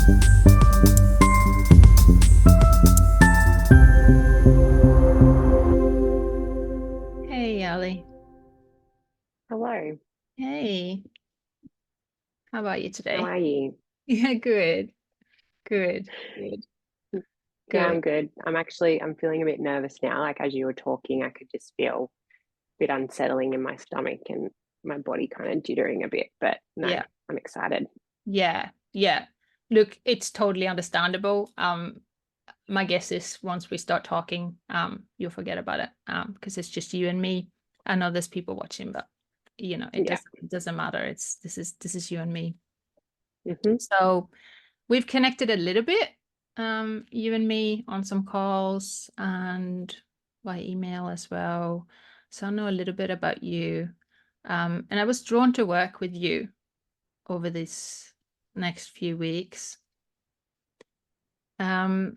Hey, Ali. Hello, Hey, how about you how today? are you? Yeah, good, good, good, Yeah, good. I'm good. I'm feeling a bit nervous now. Like as you were talking, I could just feel a bit unsettling in my stomach and my body kind of jittering a bit. But no, Yeah, I'm excited. yeah, yeah. Look, it's totally understandable. My guess is once we start talking, you'll forget about it. Because it's just you and me. I know there's people watching, but it Yeah. doesn't matter. This is you and me. hmm So we've connected a little bit, you and me on some calls and by email as well. So I know a little bit about you. And I was drawn to work with you over this next few weeks. Um,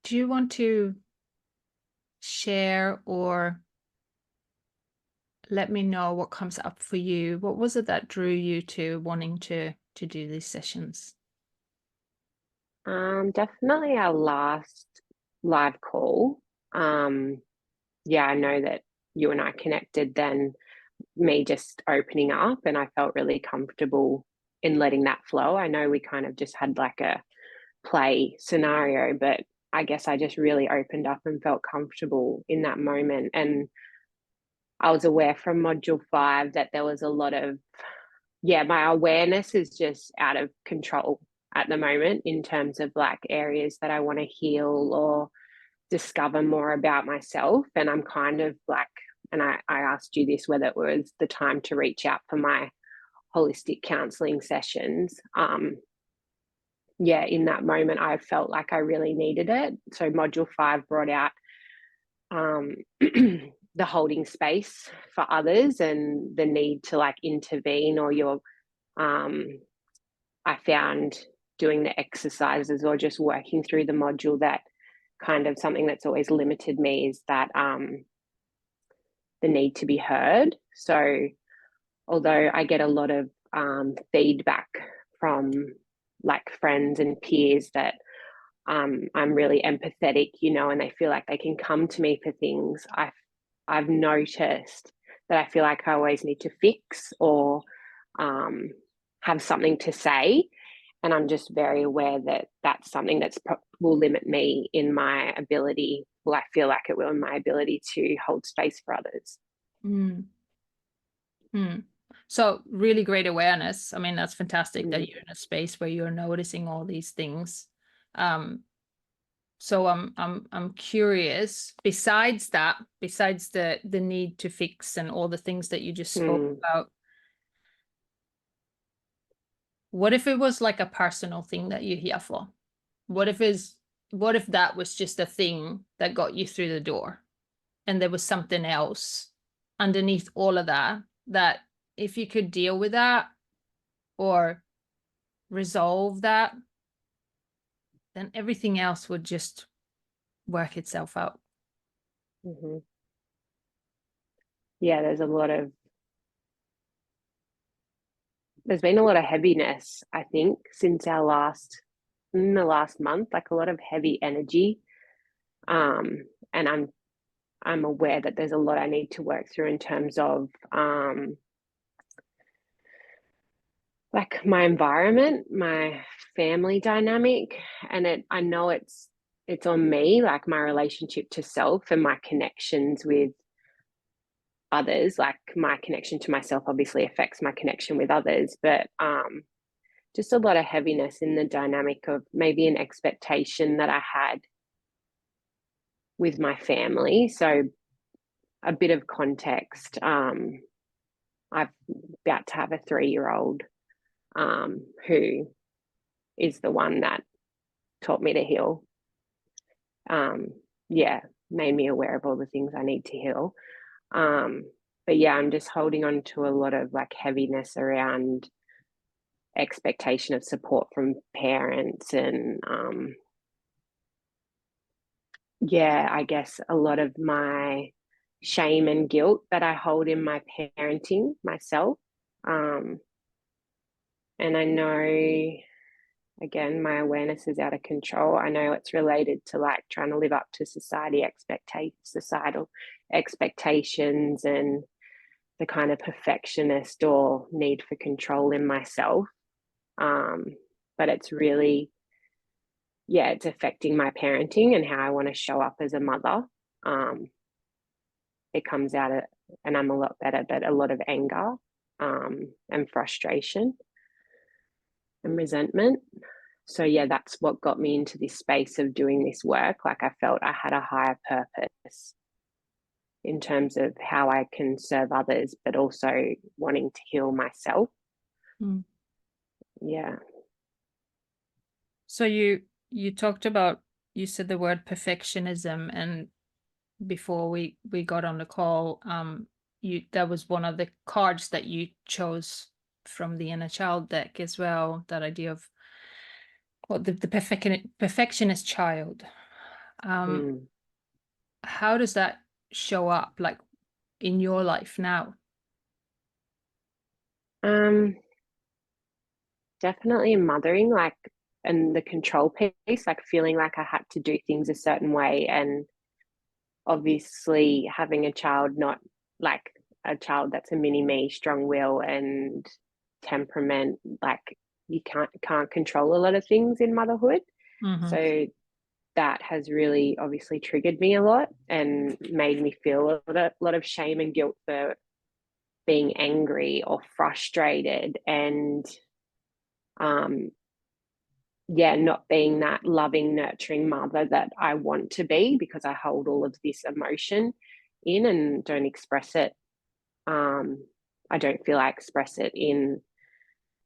do you want to share or let me know what comes up for you? What was it that drew you to wanting to do these sessions? Definitely our last live call. Um, yeah, I know that you and I connected then, me just opening up, and I felt really comfortable in letting that flow. I know we kind of just had like a play scenario, but I guess I just really opened up and felt comfortable in that moment. And I was aware from module 5 that there was a lot of, yeah, my awareness is just out of control at the moment in terms of like areas that I want to heal or discover more about myself. And I'm kind of like, and I asked you this, whether it was the time to reach out for my holistic counselling sessions. Yeah, in that moment, I felt like I really needed it. So module 5 brought out the holding space for others and the need to like intervene, or um, I found doing the exercises or just working through the module, that kind of something that's always limited me is that the need to be heard. So although I get a lot of feedback from like friends and peers that I'm really empathetic, and they feel like they can come to me for things. I've noticed that I feel like I always need to fix or um, have something to say, and I'm just very aware that that's something will limit me in my ability. Well, I feel like it will in my ability to hold space for others. Mm, mm. So really great awareness. I mean, that's fantastic that Mm. you're in a space where you're noticing all these things. Um, so I'm curious, besides that, besides the need to fix and all the things that you just spoke Mm. about, what if it was like a personal thing that you're here for? What if is what if that was just a thing that got you through the door and there was something else underneath all of that, that if you could deal with that or resolve that, then everything else would just work itself out. hmm Yeah, there's been a lot of heaviness, I think, since in the last month, like a lot of heavy energy. And I'm aware that there's a lot I need to work through in terms of like my environment, my family dynamic, and I know it's on me, like my relationship to self and my connections with others. Like my connection to myself obviously affects my connection with others, but just a lot of heaviness in the dynamic of maybe an expectation that I had with my family. So a bit of context. I'm about to have a 3-year-old who is the one that taught me to heal. Um, yeah, made me aware of all the things I need to heal. Um, but yeah, I'm just holding on to a lot of like heaviness around expectation of support from parents, and yeah, I guess a lot of my shame and guilt that I hold in my parenting myself. Um, And I know, again, my awareness is out of control. I know it's related to like trying to live up to societal expectations and the kind of perfectionist or need for control in myself. But it's really, yeah, it's affecting my parenting and how I want to show up as a mother. It comes out of, and I'm a lot better, but a lot of anger and frustration and resentment. So, yeah, that's what got me into this space of doing this work. Like, I felt I had a higher purpose in terms of how I can serve others, but also wanting to heal myself. Mm. Yeah. So you talked about, you said the word perfectionism, and before we got on the call, you, that was one of the cards that you chose from the inner child deck as well, that idea of what the perfectionist child. Mm. How does that show up like in your life now? Um, Definitely mothering, like, and the control piece, like feeling like I had to do things a certain way. And obviously having a child, not like a child that's a mini me, strong will and temperament, like you can't control a lot of things in motherhood. Mm-hmm. So that has really obviously triggered me a lot and made me feel a lot of shame and guilt for being angry or frustrated and um yeah, not being that loving, nurturing mother that I want to be because I hold all of this emotion in and don't express it. Um, I don't feel I express it in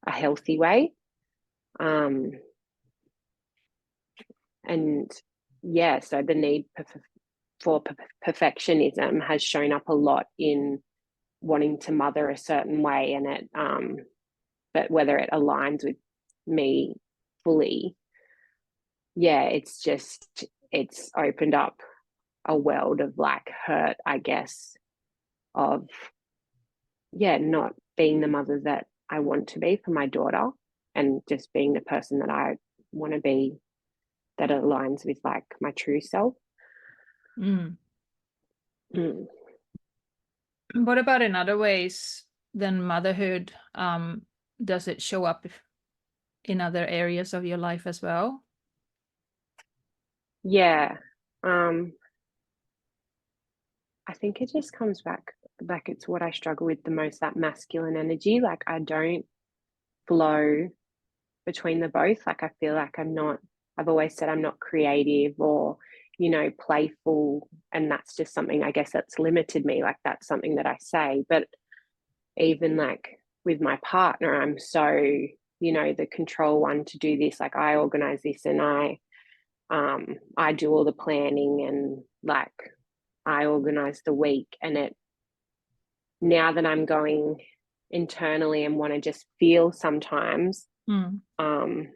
a healthy way. Um, and yeah, so the need for perfectionism has shown up a lot in wanting to mother a certain way, and but whether it aligns with me fully, yeah, it's opened up a world of like hurt, I guess, of yeah, not being the mother that I want to be for my daughter and just being the person that I want to be that aligns with like my true self. Mm. Mm. What about in other ways than motherhood? Does it show up in other areas of your life as well? Yeah. Um, I think it just comes back like it's what I struggle with the most, that masculine energy. Like I don't flow between the both. Like I feel like I've always said I'm not creative or, playful. And that's just something I guess that's limited me. Like that's something that I say. But even like with my partner, I'm so, the control one to do this. Like I organize this and I do all the planning and like I organize the week. And now that I'm going internally and want to just feel sometimes, Mm. um,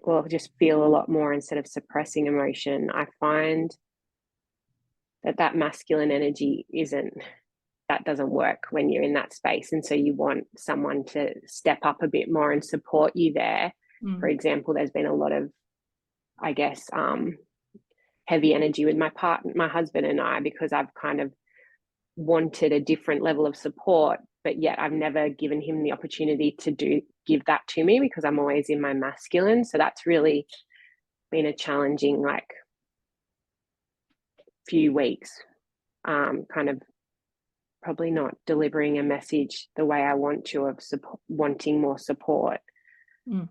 well, just feel a lot more instead of suppressing emotion. I find that masculine energy that doesn't work when you're in that space. And so you want someone to step up a bit more and support you there. For Mm. example, there's been a lot of, I guess, heavy energy with my husband and I, because I've kind of wanted a different level of support, but yet I've never given him the opportunity to give that to me because I'm always in my masculine. So that's really been a challenging like few weeks, kind of probably not delivering a message the way I want to, of wanting more support. Mm.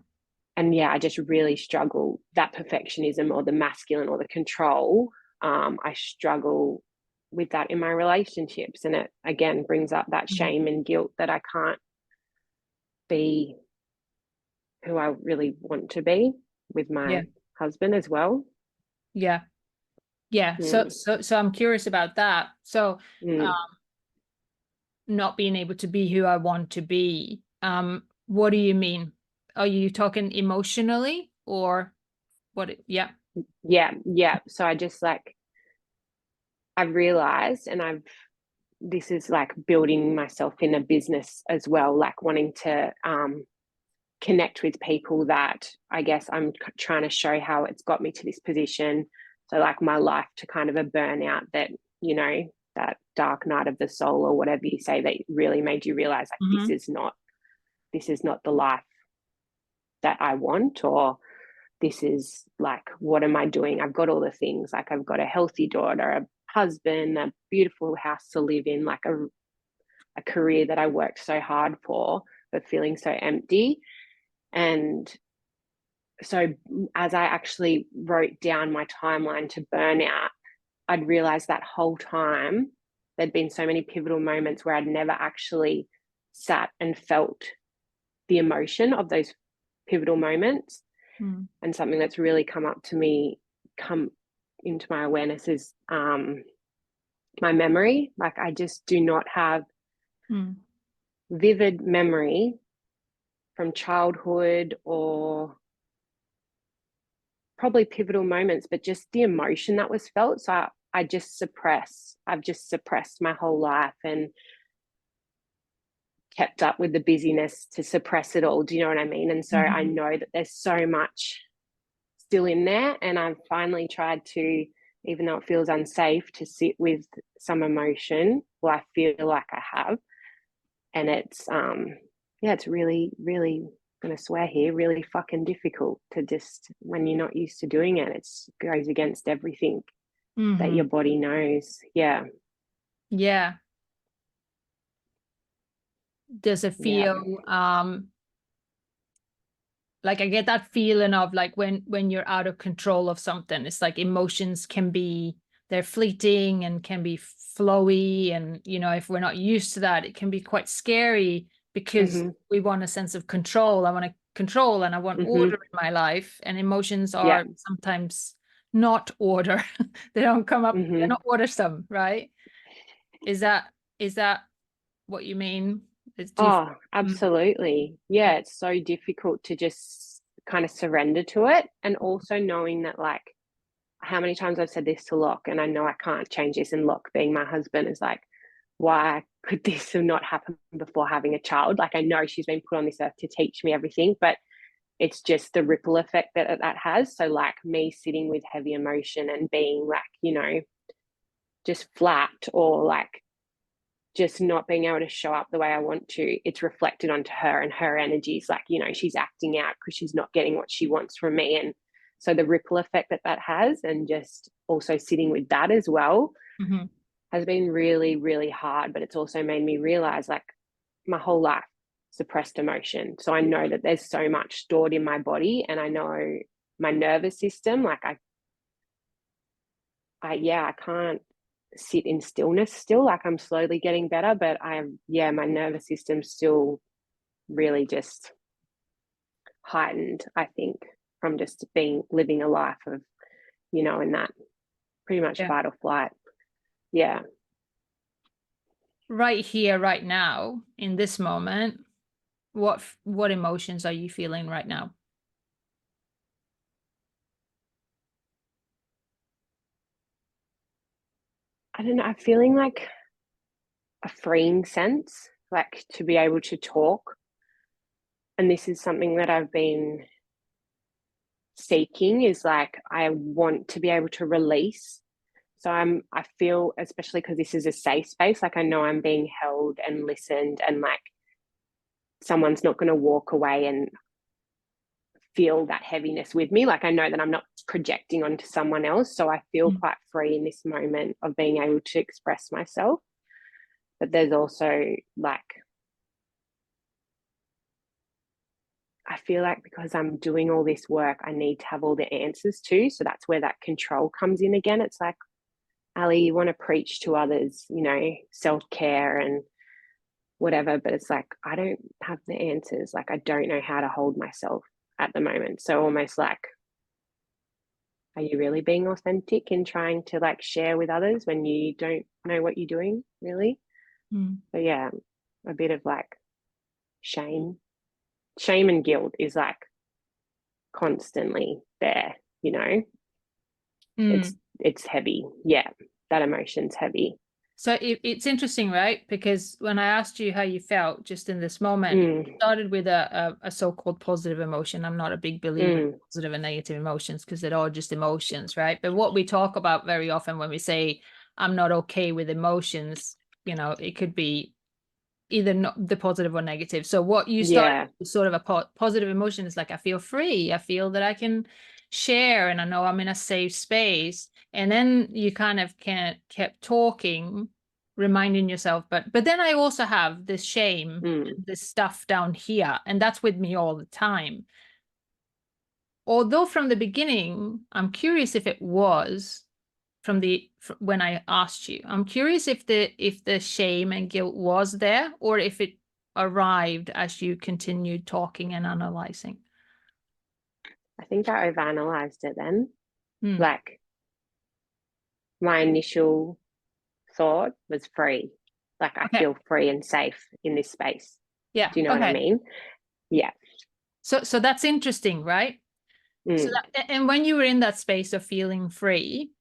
And yeah, I just really struggle that perfectionism or the masculine or the control. I struggle with that in my relationships. And it again brings up that Mm. shame and guilt that I can't be who I really want to be with Yeah. my husband as well. Yeah. Yeah. So Mm, so I'm curious about that. So mm. not being able to be who I want to be. What do you mean? Are you talking emotionally or what? Yeah. Yeah, yeah. So I just like, I've realized and I've this is like building myself in a business as well, like wanting to connect with people that I guess I'm trying to show how it's got me to this position. So like my life to kind of a burnout that, you know, that dark night of the soul or whatever you say that really made you realize like Mm-hmm. this is not the life that I want, or this is like, what am I doing? I've got all the things, like I've got a healthy daughter, a husband, a beautiful house to live in, like a career that I worked so hard for, but feeling so empty. And so as I actually wrote down my timeline to burnout, I'd realized that whole time there'd been so many pivotal moments where I'd never actually sat and felt the emotion of those pivotal moments. And something that's really come into my awareness is my memory. Like I just do not have vivid memory from childhood or probably pivotal moments, but just the emotion that was felt. So I've just suppressed my whole life and kept up with the busyness to suppress it all. Do you know what I mean? And so I know that there's so much still in there, and I've finally tried to, even though it feels unsafe, to sit with some emotion. Well, I feel like I have, and it's it's really, really, I'm gonna swear here, really fucking difficult to just, when you're not used to doing it, it goes against everything that your body knows. Yeah. Does it feel like, I get that feeling of like when you're out of control of something, it's like emotions can be, they're fleeting and can be flowy, and you know, if we're not used to that, it can be quite scary because we want a sense of control. I want to control and I want order in my life, and emotions are sometimes not order. They don't come up, they're not ordersome, right? Is that what you mean? Absolutely. Yeah, it's so difficult to just kind of surrender to it. And also knowing that, like, how many times I've said this to Locke, and I know I can't change this, and Locke, being my husband, is like, why could this have not happened before having a child? Like, I know she's been put on this earth to teach me everything, but it's just the ripple effect that has. So like me sitting with heavy emotion and being like, you know, just flat, or like just not being able to show up the way I want to, it's reflected onto her, and her energy is like, you know, she's acting out because she's not getting what she wants from me. And so the ripple effect that has, and just also sitting with that as well, has been really, really hard. But it's also made me realize, like, my whole life suppressed emotion. So I know that there's so much stored in my body, and I know my nervous system, like I can't sit in stillness still. Like, I'm slowly getting better, but my nervous system's still really just heightened, I think, from just living a life of, you know, in that pretty much fight or flight. Yeah. Right here, right now, in this moment, what emotions are you feeling right now? I don't know. I'm feeling like a freeing sense, like to be able to talk. And this is something that I've been seeking, is like, I want to be able to release. So I feel, especially because this is a safe space, like I know I'm being held and listened, and like someone's not going to walk away and feel that heaviness with me. Like I know that I'm not projecting onto someone else. So I feel quite free in this moment of being able to express myself. But there's also like, I feel like because I'm doing all this work, I need to have all the answers too. So that's where that control comes in again. It's like, Ali, you want to preach to others, you know, self-care and whatever, but it's like, I don't have the answers. Like, I don't know how to hold myself at the moment. So almost like, are you really being authentic in trying to like share with others when you don't know what you're doing, really? So yeah, a bit of like shame and guilt is like constantly there, you know. It's heavy. Yeah, that emotion's heavy. So it's interesting, right? Because when I asked you how you felt just in this moment, it Mm, started with a so-called positive emotion. I'm not a big believer in mm, positive and negative emotions because they're all just emotions, right? But what we talk about very often when we say I'm not okay with emotions, it could be either not the positive or negative. So what you started yeah. with sort of a positive emotion is like, I feel free. I feel that I can share and I know I'm in a safe space. And then you kind of kept talking, reminding yourself, but then I also have this shame, Mm, this stuff down here, and that's with me all the time. Although from the beginning, I'm curious if it was when I asked you. I'm curious if the shame and guilt was there or if it arrived as you continued talking and analyzing. I think I overanalyzed it then. Hmm. Like my initial thought was free. Like I Okay. feel free and safe in this space. Yeah. Do you know what I Okay. mean? Yeah. So that's interesting, right? So Mm, and when you were in that space of feeling free,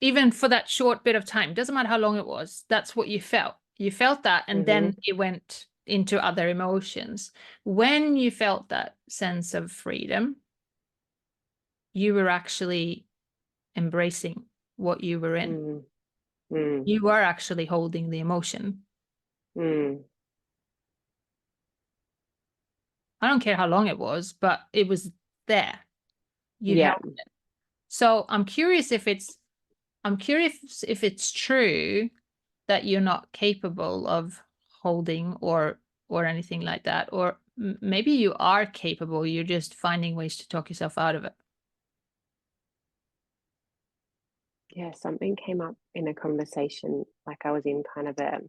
even for that short bit of time, doesn't matter how long it was, that's what you felt. You felt that, and mm-hmm, then it went into other emotions. When you felt that sense of freedom, you were actually embracing what you were in. mm, mm, You were actually holding the emotion. mm. I don't care how long it was, but it was there. You Yeah. held it. So I'm curious if it's true that you're not capable of holding or anything like that, or maybe you are capable. You're just finding ways to talk yourself out of it. Yeah. Something came up in a conversation, like I was in kind of a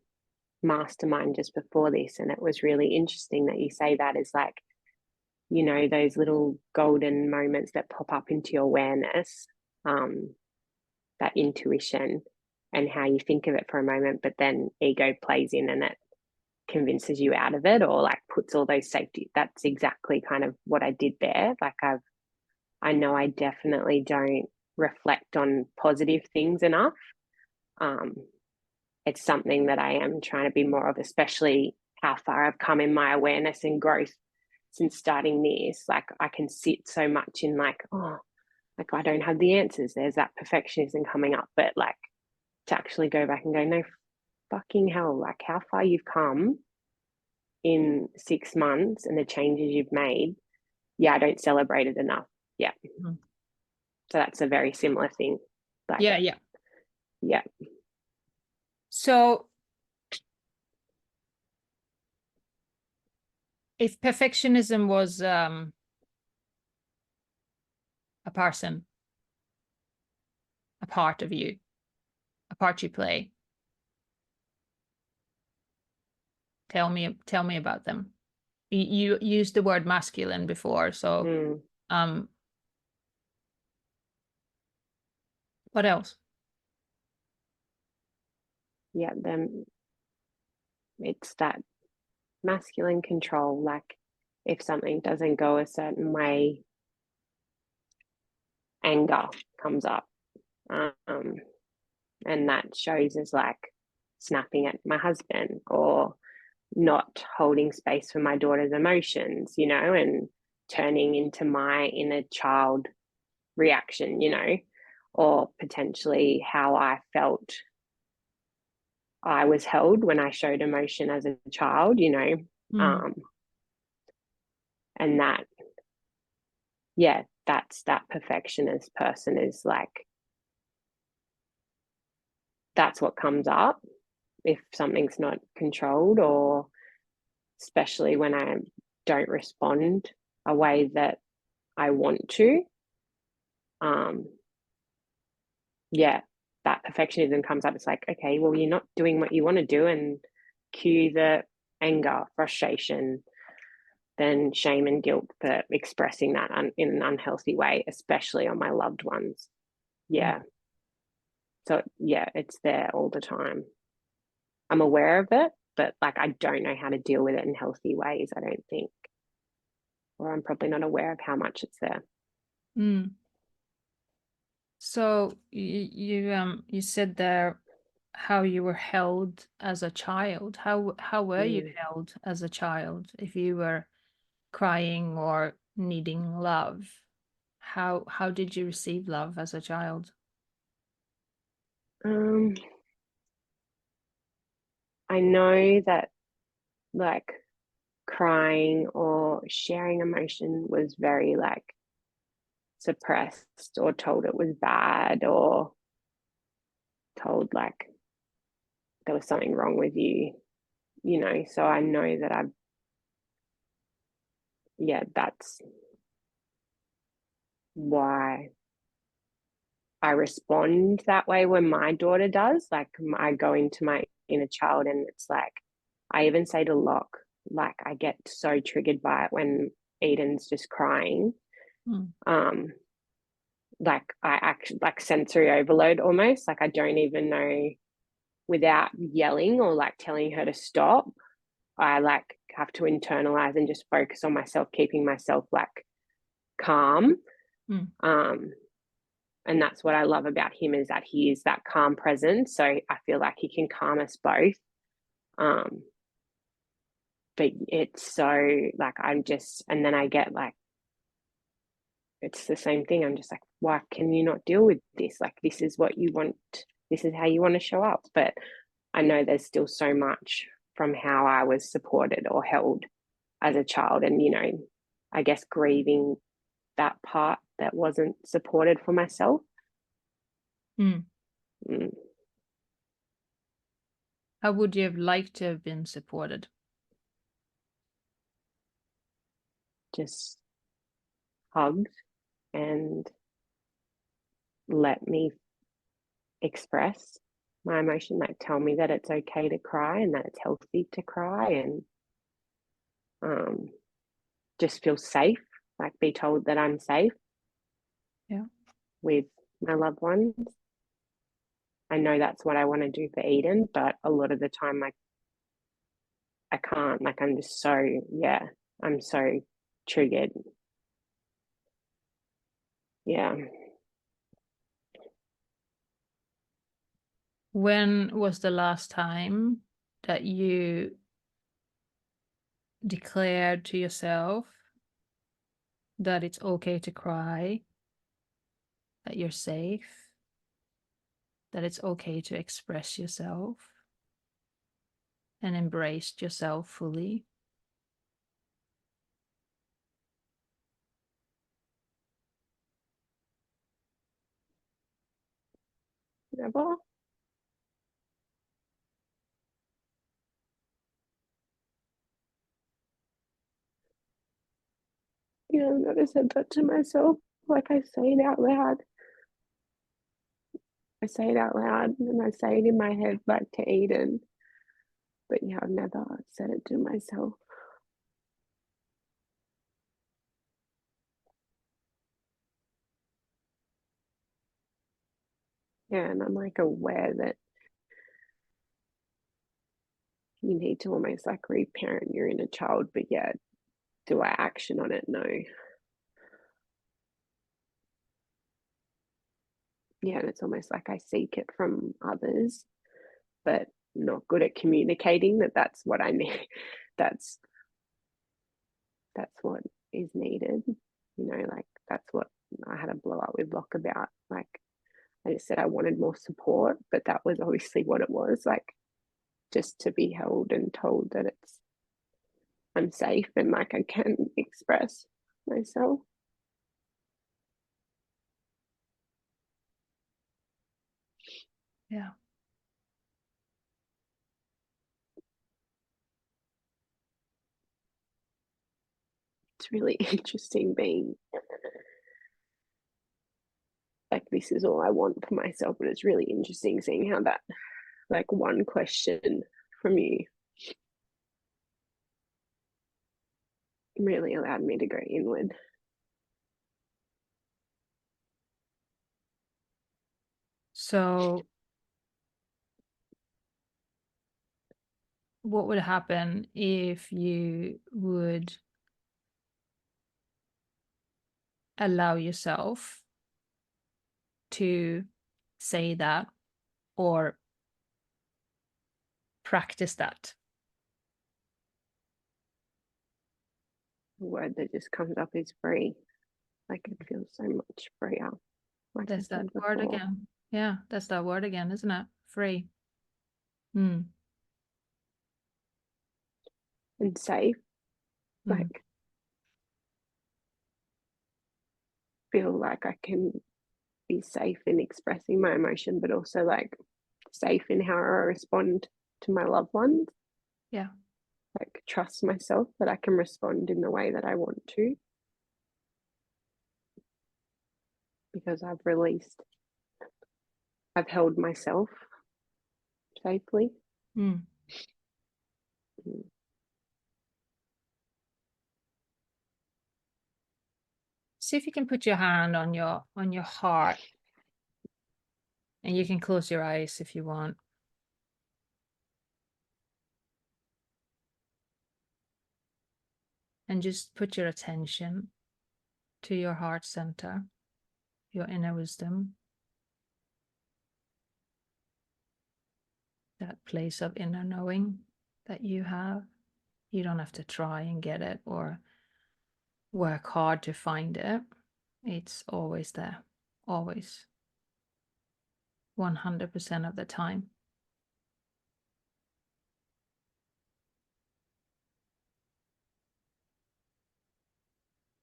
mastermind just before this. And it was really interesting that you say that is like, those little golden moments that pop up into your awareness, that intuition and how you think of it for a moment, but then ego plays in and it convinces you out of it or like puts all those safety. That's exactly kind of what I did there. Like I know I definitely don't reflect on positive things enough. Um, it's something that I am trying to be more of, especially how far I've come in my awareness and growth since starting this. Like I can sit so much in like, oh, like I don't have the answers. There's that perfectionism coming up. But like to actually go back and go, no fucking hell, like how far you've come in 6 months and the changes you've made. Yeah, I don't celebrate it enough. Yeah. Mhm. So that's a very similar thing. Like, Yeah, yeah. yeah. So if perfectionism was a person, a part of you, a part you play, tell me about them. You used the word masculine before, so Mm, um, what else? yeah. Then it's that masculine control. Like if something doesn't go a certain way, anger comes up. Um, and that shows as like snapping at my husband or not holding space for my daughter's emotions, and turning into my inner child reaction, or potentially how I felt I was held when I showed emotion as a child, Mm, um, and that, yeah, that perfectionist person is like, that's what comes up if something's not controlled, or especially when I don't respond a way that I want to. Um, yeah, that perfectionism comes up. It's like, okay, well, you're not doing what you want to do, and cue the anger, frustration, then shame and guilt for expressing that in an unhealthy way, especially on my loved ones. mm, Yeah. So, yeah, it's there all the time. I'm aware of it, but like I don't know how to deal with it in healthy ways, I don't think. Or I'm probably not aware of how much it's there. mm. So you said there how you were held as a child. How were you Mm. held as a child? If you were crying or needing love, how did you receive love as a child? Um, I know that like crying or sharing emotion was very like suppressed or told it was bad or told like there was something wrong with you, you know. So I know that that's why I respond that way when my daughter does. Like I go into my inner child and it's like, I even say to Locke, like I get so triggered by it when Eden's just crying. Mm, Um, like I actually like sensory overload almost. Like I don't even know without yelling or like telling her to stop. I like have to internalize and just focus on myself, keeping myself like calm. mm, Um, and that's what I love about him is that he is that calm presence. So I feel like he can calm us both. Um, but it's so like I'm just, and then I get like, it's the same thing. I'm just like, why can you not deal with this? Like, this is what you want. This is how you want to show up. But I know there's still so much from how I was supported or held as a child. And, you know, I guess grieving that part that wasn't supported for myself. mm. Mm, How would you have liked to have been supported? just hugged and let me express my emotion, like tell me that it's okay to cry and that it's healthy to cry and um, just feel safe, like be told that I'm safe Yeah. with my loved ones. I know that's what I want to do for Eden, but a lot of the time, like I can't. Like I'm just so I'm so triggered. Yeah, When was the last time that you declared to yourself that it's okay to cry, that you're safe, that it's okay to express yourself and embraced yourself fully? never. Yeah, I've never said that to myself. Like I say it out loud. I say it out loud and I say it in my head like to Eden. But yeah, I've never said it to myself. Yeah, and I'm like aware that you need to almost like reparent your inner child, but yeah, do I action on it? No. Yeah, and it's almost like I seek it from others, but not good at communicating that that's what I need. That's that's what is needed. You know, like that's what I had a blow up with Locke about. Like I just said I wanted more support, but that was obviously what it was. Like just to be held and told that it's I'm safe and like I can express myself. Yeah. It's really interesting being like this is all I want for myself, but it's really interesting seeing how that like one question from you really allowed me to go inward. So what would happen if you would allow yourself to say that or practice that. The word that just comes up is free. Like it feels so much freer. Like There's I that said word before. again. Yeah, that's that word again, isn't it? Free. Mm. And safe. Mm. Like feel like I can be safe in expressing my emotion, but also like safe in how I respond to my loved ones. Yeah. Like trust myself that I can respond in the way that I want to because I've held myself safely. Mm. Mm. See if you can put your hand on your heart, and you can close your eyes if you want. And just put your attention to your heart center, your inner wisdom, that place of inner knowing that you have. You don't have to try and get it or work hard to find it. It's always there, always, 100% of the time.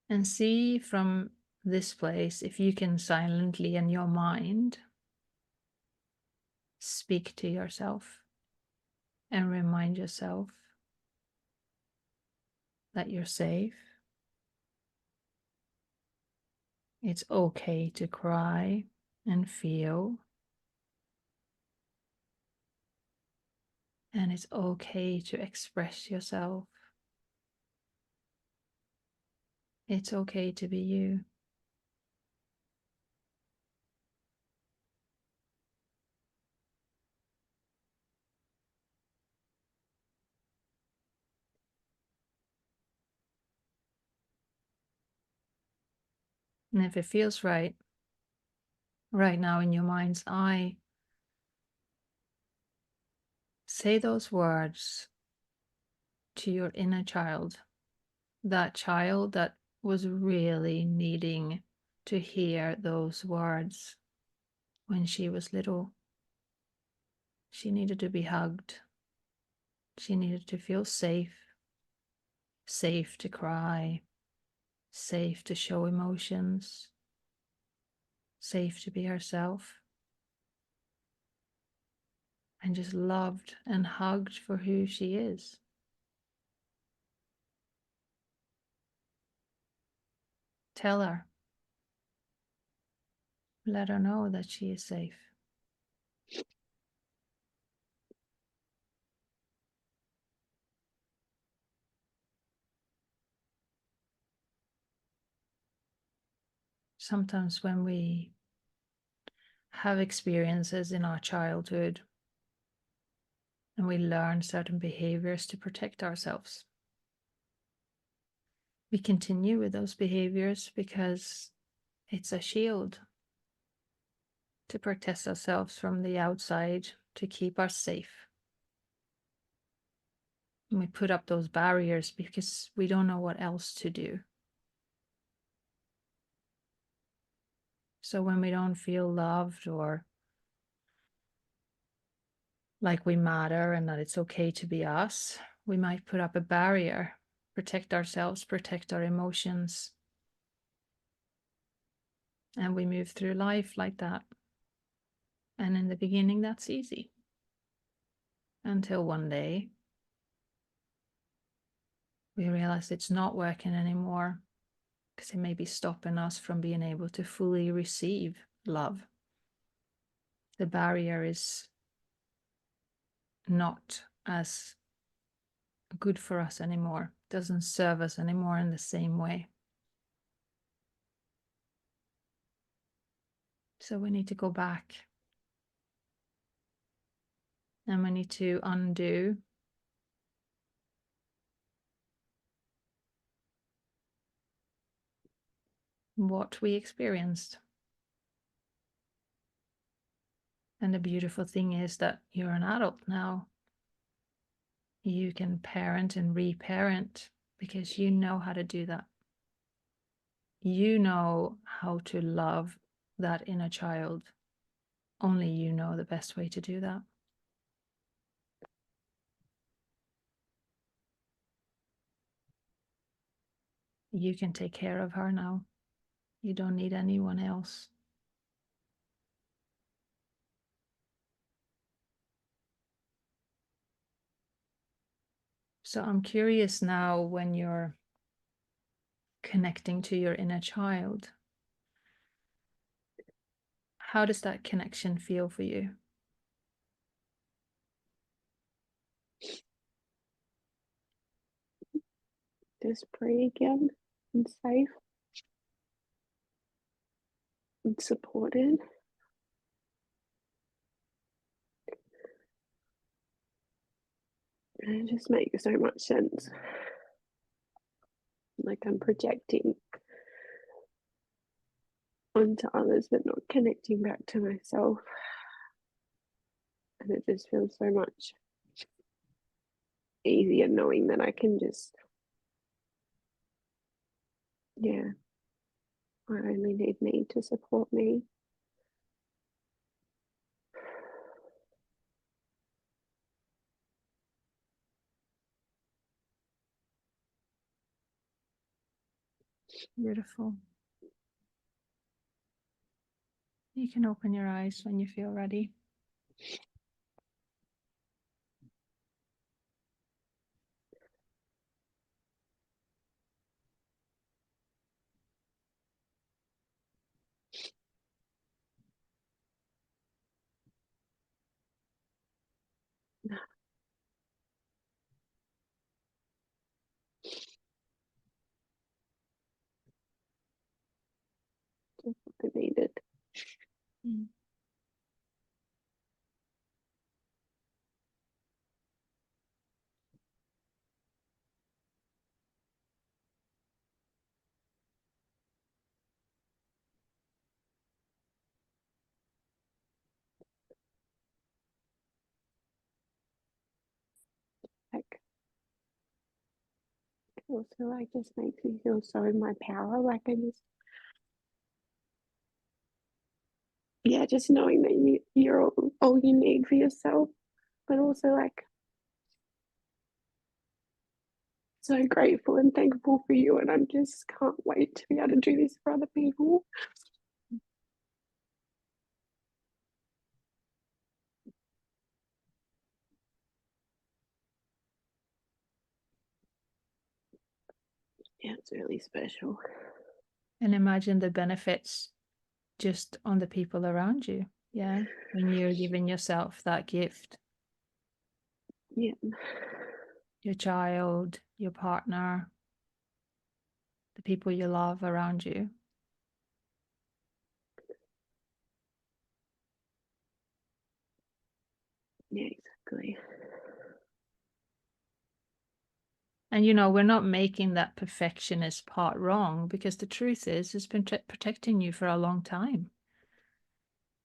And see from this place if you can silently in your mind speak to yourself and remind yourself that you're safe. It's okay to cry and feel. And it's okay to express yourself. It's okay to be you. And if it feels right now in your mind's eye, say those words to your inner child, that child that was really needing to hear those words when she was little. She needed to be hugged. She needed to feel safe, safe to cry, safe to show emotions, safe to be herself, and just loved and hugged for who she is. Tell her, let her know that she is safe. Sometimes when we have experiences in our childhood and we learn certain behaviors to protect ourselves, we continue with those behaviors because it's a shield to protect ourselves from the outside, to keep us safe. And we put up those barriers because we don't know what else to do. So when we don't feel loved or like we matter and that it's okay to be us, we might put up a barrier, protect ourselves, protect our emotions. And we move through life like that. And in the beginning, that's easy. Until one day, we realize it's not working anymore because it may be stopping us from being able to fully receive love. The barrier is not as good for us anymore, doesn't serve us anymore in the same way. So we need to go back and we need to undo what we experienced. And the beautiful thing is that you're an adult now you can parent and reparent because you know how to do that. You know how to love that inner child. Only you know the best way to do that. You can take care of her now. You don't need anyone else. So I'm curious now, when you're connecting to your inner child, how does that connection feel for you? Just free again and safe and supported. And it just makes so much sense. Like I'm projecting onto others, but not connecting back to myself. And it just feels so much easier knowing that I can just, yeah, I only need me to support me. Beautiful. You can open your eyes when you feel ready. Just what I needed. Mm. Like, it also like just makes me feel so in my power. Like I just, yeah, just knowing that you're all you need for yourself, but also like so grateful and thankful for you. And I just can't wait to be able to do this for other people. Yeah, it's really special. And imagine the benefits just on the people around you. Yeah. When you're giving yourself that gift, Yeah, your child, your partner, the people you love around you. yeah, exactly. And, we're not making that perfectionist part wrong, because the truth is, it's been protecting you for a long time.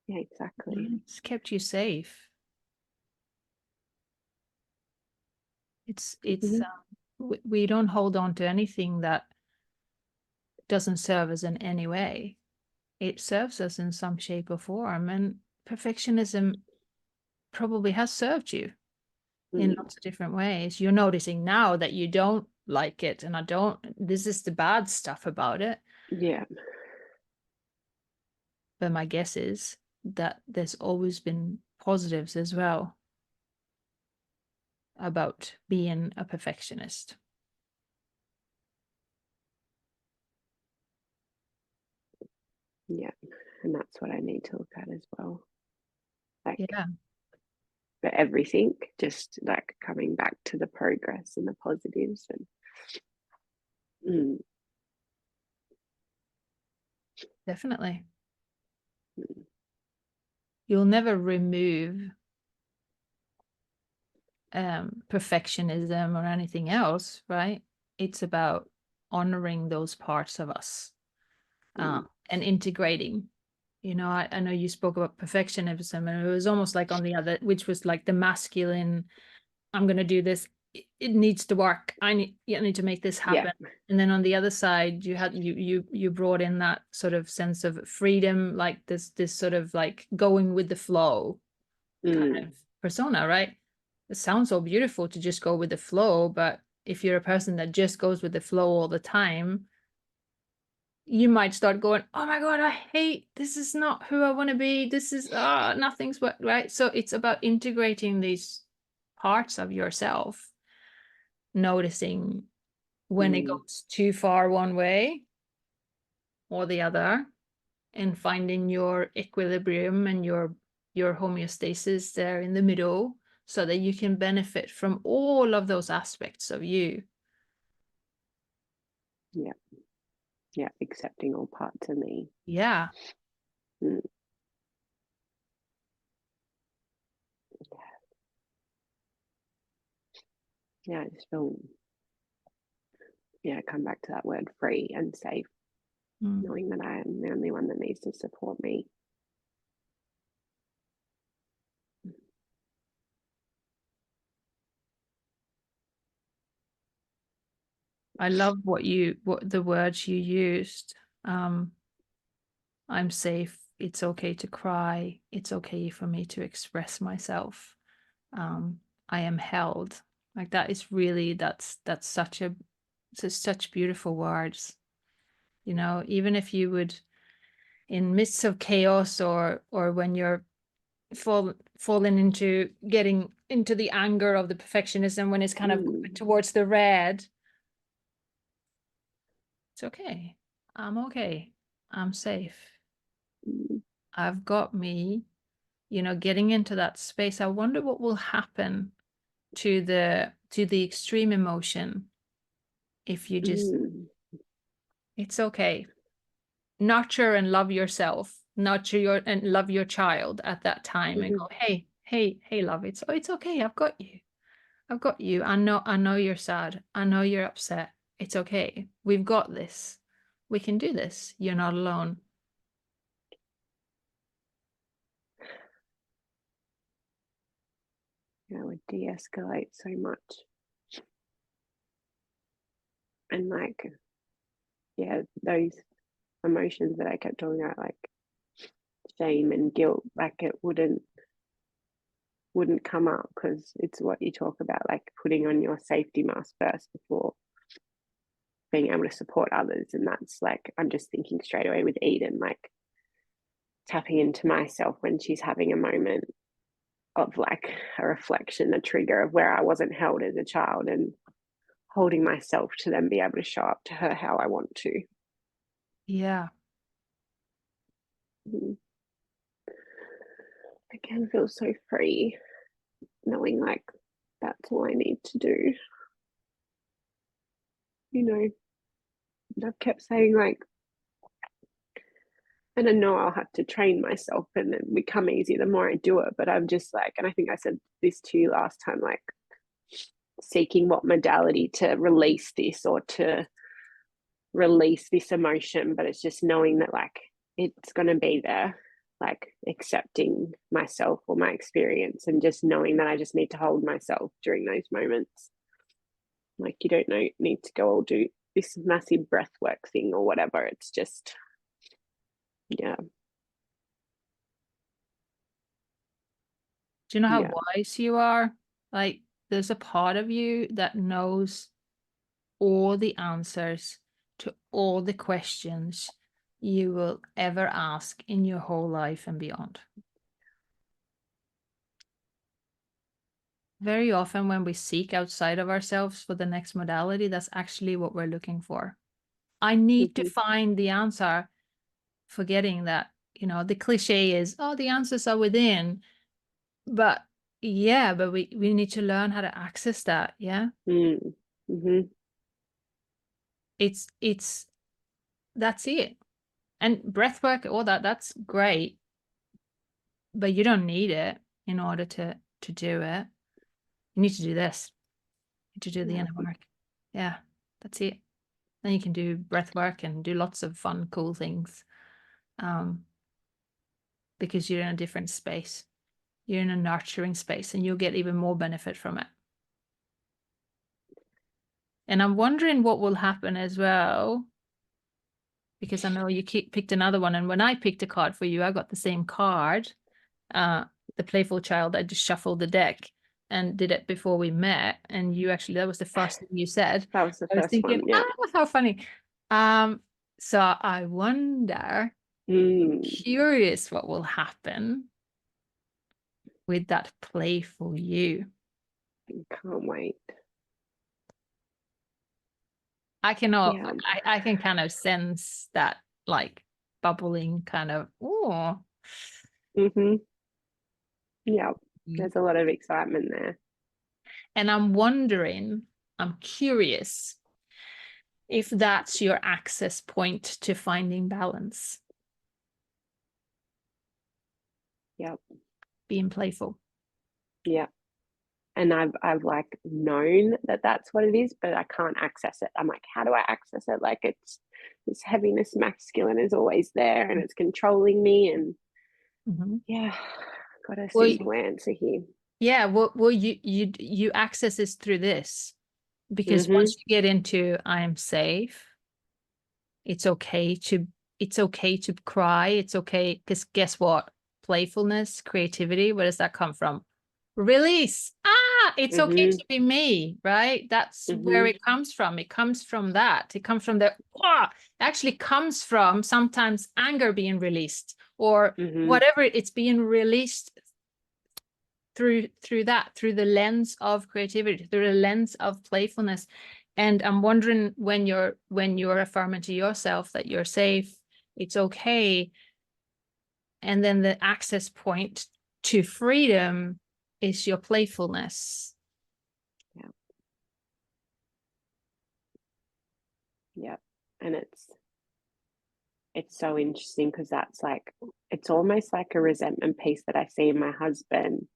Yeah, exactly. It's kept you safe. It's we don't hold on to anything that doesn't serve us in any way. It serves us in some shape or form, and perfectionism probably has served you in lots of different ways. You're noticing now that you don't like it, and this is the bad stuff about it. Yeah, But my guess is that there's always been positives as well about being a perfectionist. yeah, and that's what I need to look at as well. Like Yeah, for everything, just like coming back to the progress and the positives and definitely. You'll never remove perfectionism or anything else, right? It's about honoring those parts of us, and integrating. I know you spoke about perfectionism, and it was almost like on the other, which was like the masculine, I'm going to do this it needs to work. I need to make this happen. Yeah. And then on the other side, you brought in that sort of sense of freedom, like this sort of like going with the flow kind Mm. of persona, right? It sounds so beautiful to just go with the flow, but if you're a person that just goes with the flow all the time, you might start going, oh my God, I hate, this is not who I want to be. This is, nothing's what, right? So it's about integrating these parts of yourself, noticing when it Mm. goes too far one way or the other, and finding your equilibrium and your homeostasis there in the middle so that you can benefit from all of those aspects of you. Yeah. Yeah. Accepting all parts of me. Yeah. Mm. Yeah. I just feel, come back to that word free and safe, Mm. knowing that I am the only one that needs to support me. I love what the words you used. Um, I'm safe. It's okay to cry. It's okay for me to express myself. I am held. Like that is really that's such beautiful words. You know, even if you would, in midst of chaos or when you're falling into getting into the anger of the perfectionism, when it's kind of going Mm. towards the red, it's okay. I'm okay. I'm safe. Mm. I've got me. You know, getting into that space. I wonder what will happen to the extreme emotion if you just, Mm. it's okay. Nurture and love yourself, nurture your and love your child at that time and Mhm. go, hey, love, it's okay. I've got you. I've got you. I know you're sad. I know you're upset. It's okay. We've got this. We can do this. You're not alone. Yeah, it would de-escalate so much. And like, yeah, those emotions that I kept talking about, like shame and guilt, like it wouldn't come up because it's what you talk about, like putting on your safety mask first before being able to support others. And that's like, I'm just thinking straight away with Eden, like tapping into myself when she's having a moment of like a reflection, a trigger of where I wasn't held as a child, and holding myself to then be able to show up to her how I want to. Yeah. Mm. Again, feel so free knowing like that's all I need to do. You know, I've kept saying like, and I know I'll have to train myself and then become easier the more I do it. But I'm just like, and I think I said this to you last time, like seeking what modality to release this or to release this emotion. But it's just knowing that like it's going to be there, like accepting myself or my experience and just knowing that I just need to hold myself during those moments. Like you don't need to go or do this massive breath work thing or whatever. It's just, yeah, Do you know how yeah. wise you are? Like, there's a part of you that knows all the answers to all the questions you will ever ask in your whole life and beyond. Very often, when we seek outside of ourselves for the next modality, that's actually what we're looking for. I need to Mm-hmm. find the answer, forgetting that, you know, the cliche is, oh, the answers are within. But yeah, but we need to learn how to access that. Yeah. Mm-hmm. It's that's it. And breath work, all that's great, but you don't need it in order to do it. You need to do this. You need to do the Yeah. inner work. Yeah, that's it. Then you can do breath work and do lots of fun, cool things. Um, because you're in a different space. You're in a nurturing space and you'll get even more benefit from it. And I'm wondering what will happen as well, because I know you picked another one. And when I picked a card for you, I got the same card. The playful child, I just shuffled the deck and did it before we met. And you actually, that was the first thing you said. That was the I was first thinking, one. Yeah. how funny. So I wonder, Mm, curious what will happen with that playful you. can't wait. I Yeah. can kind of sense that like bubbling kind of, oh. Mm-hmm. Yeah. There's a lot of excitement there. And I'm curious if that's your access point to finding balance, Yeah. being playful. Yeah. And I've like known that that's what it is, but I can't access it. I'm like, how do I access it? Like it's this heaviness masculine is always there and it's controlling me. And Mhm. yeah, got a Well, simple answer here. yeah, well, you access this through this, because Mm-hmm. once you get into I am safe, it's okay to cry. It's okay, because guess what? Playfulness, creativity, where does that come from? Release. It's okay Mm-hmm. to be me, right? That's where Mm-hmm. it comes from. It comes from that. It comes from the it actually comes from sometimes anger being released, or Mm-hmm. whatever, it's being released through through the lens of creativity, through the lens of playfulness. And I'm wondering, when you're affirming to yourself that you're safe, it's okay, and then the access point to freedom is your playfulness. Yeah. Yeah. And it's so interesting because that's like it's almost like a resentment piece that I see in my husband,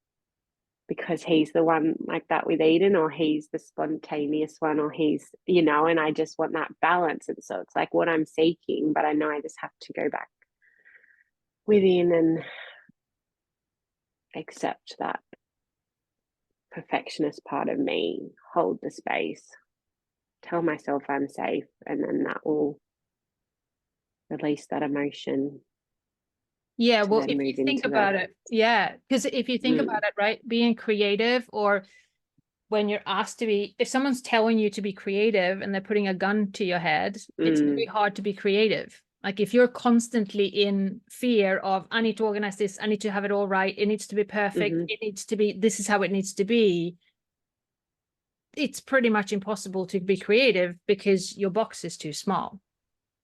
because he's the one like that with Eden, or he's the spontaneous one, or he's, and I just want that balance. And so it's like what I'm seeking, but I know I just have to go back within and accept that perfectionist part of me, hold the space, tell myself I'm safe, and then that will release that emotion Yeah, to well, then if you move think into the about it, yeah, because if you think about mm, it, right, being creative, or when you're asked to be, if someone's telling you to be creative and they're putting a gun to your head, it's very mm, hard to be creative. Like if you're constantly in fear of, I need to organize this, I need to have it all right, it needs to be perfect, mm-hmm, it needs to be, this is how it needs to be, it's pretty much impossible to be creative because your box is too small.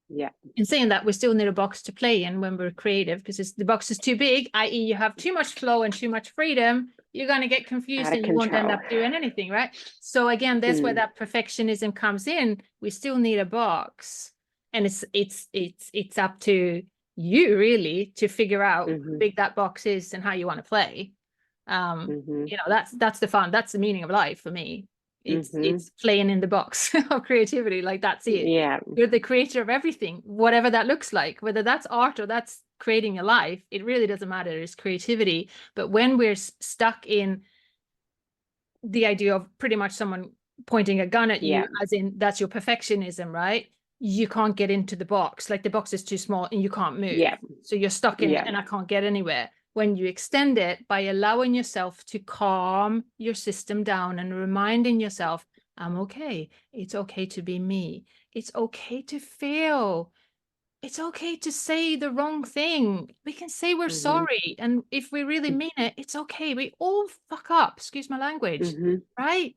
yeah, In saying that, we still need a box to play in when we're creative, because the box is too big, i.e. you have too much flow and too much freedom, you're going to get confused out of and you won't end control. up doing anything, right? So again, that's where Mm, that perfectionism comes in. We still need a box, and it's up to you really to figure out how mm-hmm, big that box is and how you want to play. mm-hmm, That's the fun, that's the meaning of life for me. mm-hmm, It's playing in the box of creativity, like that's it. yeah, You're the creator of everything, whatever that looks like, whether that's art or that's creating a life, it really doesn't matter. It's creativity. But when we're stuck in the idea of pretty much someone pointing a gun at yeah, you, as in that's your perfectionism, right? You can't get into the box, like the box is too small and you can't move. yeah, So you're stuck in it yeah, and I can't get anywhere. When you extend it by allowing yourself to calm your system down and reminding yourself, I'm okay. It's okay to be me. It's okay to fail. It's okay to say the wrong thing. We can say we're mm-hmm, sorry. And if we really mean it, it's okay. We all fuck up, excuse my language, mm-hmm, right?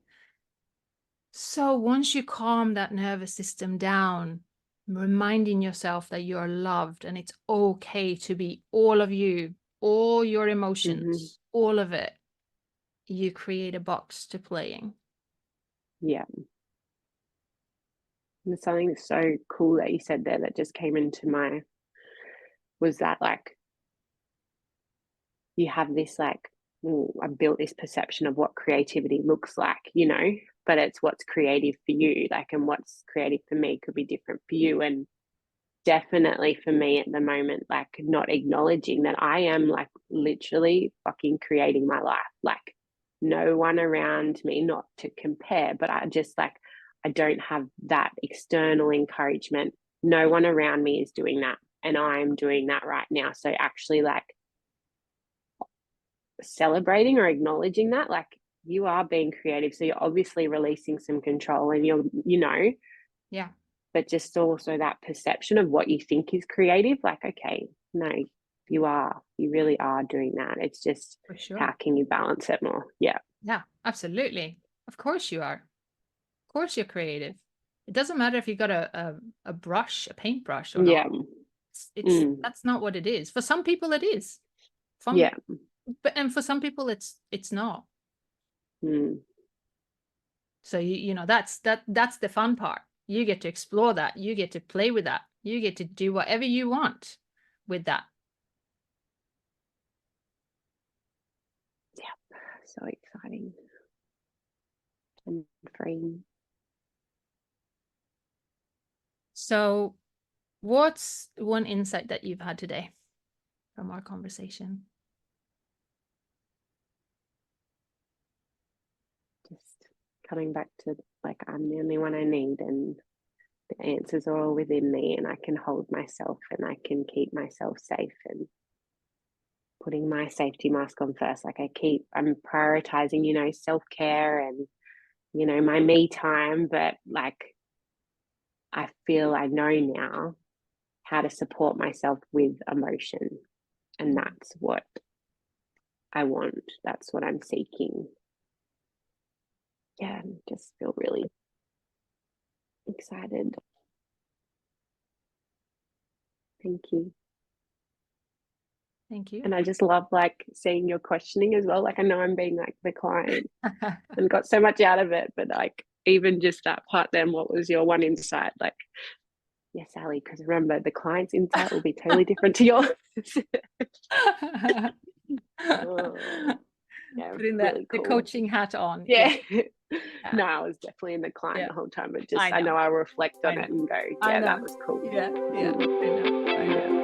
So once you calm that nervous system down, reminding yourself that you're loved and it's okay to be all of you, all your mm-hmm, emotions, all of it, you create a box to playing. yeah. And something so cool that you said there that just came into my was that like you have this like I built this perception of what creativity looks like, but it's what's creative for you, like, and what's creative for me could be different for you. And definitely for me at the moment, like not acknowledging that I am like literally fucking creating my life, like no one around me, not to compare, but I just like I don't have that external encouragement. No one around me is doing that, and I'm doing that right now. So actually, like, celebrating or acknowledging that, like, you are being creative, so you're obviously releasing some control, and you're, Yeah. but just also that perception of what you think is creative, like, okay, no, you really are doing that. It's just, For sure. how can you balance it more? Yeah, Absolutely. Of course you are. Of course you're creative. It doesn't matter if you got a brush, a paintbrush or not. yeah, It's that's not what it is. For some people it is. yeah. And for some people it's not. Mm. So that's the fun part. You get to explore that. You get to play with that. You get to do whatever you want with that. Yeah, so exciting and freeing. So what's one insight that you've had today from our conversation? Just coming back to, like, I'm the only one I need, and the answers are all within me, and I can hold myself, and I can keep myself safe, and putting my safety mask on first. Like, I'm prioritizing, self-care and, my me time, but, like, I feel I know now how to support myself with emotion, and that's what I want. That's what I'm seeking. Yeah, and just feel really excited. Thank you. Thank you. And I just love, like, seeing your questioning as well. Like, I know I'm being, like, the client and got so much out of it, but, like, even just that part, then what was your one insight? Like, yes, Ali, because remember, the client's insight will be totally different to yours. Yeah, Putting really the cool. coaching hat on. Yeah. No, I was definitely in the client the whole time, but just I know I'll reflect on it and go, yeah, that was cool. Yeah, I know.